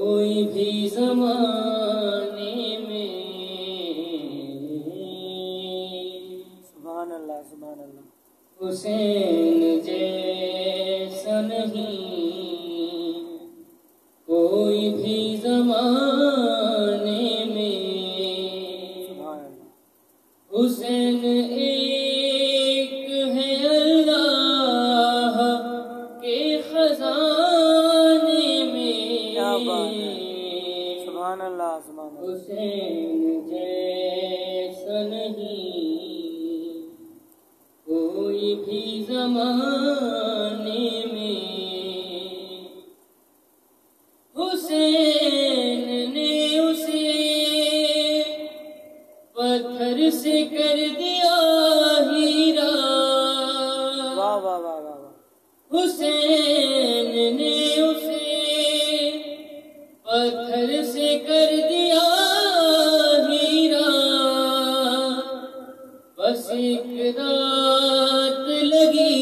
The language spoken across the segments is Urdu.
کوئی بھی زمانے میں سبحان اللہ سبحان اللہ حسین جیسا نہیں کوئی بھی زمانے میں سبحان اللہ حسین ایک ہے اللہ کے خزانے میں کیا بات ہے سبحان اللہ سبحان اللہ حسین جیسا نہیں کوئی بھی زمانے میں حسین نے اسے پتھر سے کر دیا ہیرا واہ واہ واہ واہ واہ حسین نے اسے پتھر سے کر دیا ہیرا بس ایک رات لگی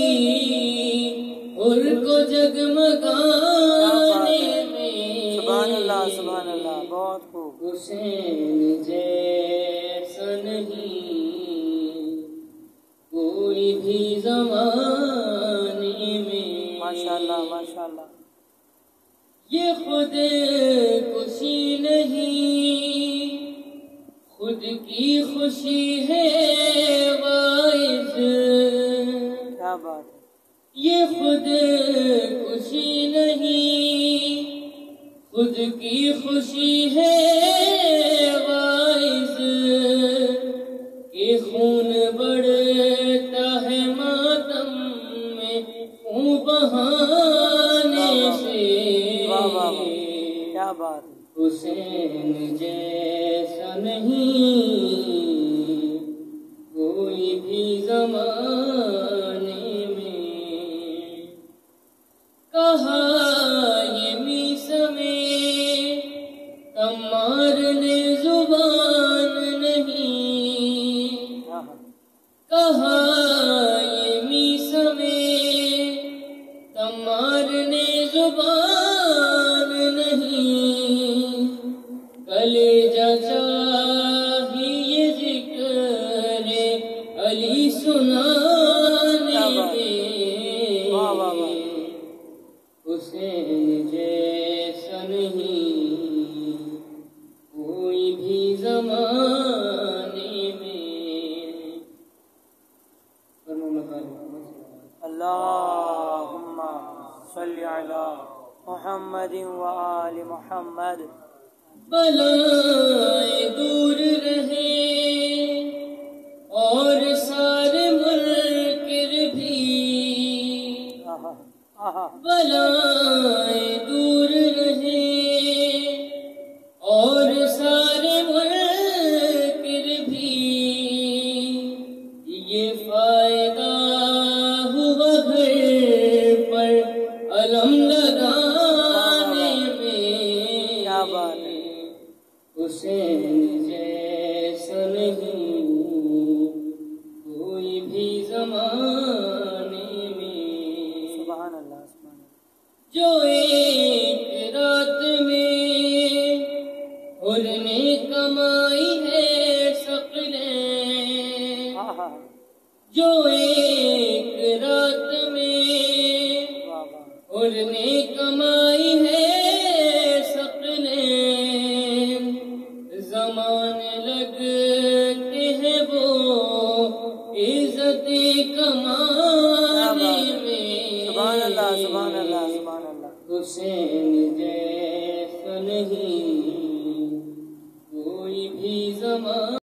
اور کو جگمگانے میں سبحان اللہ بہت خوب حسین جیسا نہیں کوئی بھی زمانے میں ماشاءاللہ ماشاءاللہ یہ خود کشی نہیں خود کی خوشی ہے واعظ کیا بات ہے یہ خود کشی نہیں خود کی خوشی ہے واعظ کہ خون بڑھتا ہے ماتم میں خون بہانے سے واہ واہ واہ کیا بات ہے حسین جیسا نہیں کوئی بھی زمانے میں کہا یہ میثم تمار نے زبان نہیں کہا یہ میثم تمار نے زبان نہیں کلیجہ چاہیے ذکر علی سنانے میں واہ واہ واہ حسین جیسا نہیں کوئی بھی زمانے میں اللہم صلی علی محمد وآل محمد بلائیں دور رہے اور سارے منکر بھی بلائیں دور رہے اور سارے منکر بھی یہ فائدہ ہوا گھر پر علم لگانے میں کیا بات ہے حسین جیسا نہیں کوئی بھی زمانے میں سبحان اللہ سبحان اللہ جو ایک رات میں حر نے کمائی ہے ثقلین جو ایک رات میں حر نے کمائی ہے ثقلین زمانے لگتے ہیں وہ عزتیں کمانے میں سبحان اللہ سبحان اللہ سبحان اللہ حسین جیسا نہیں کوئی بھی زمان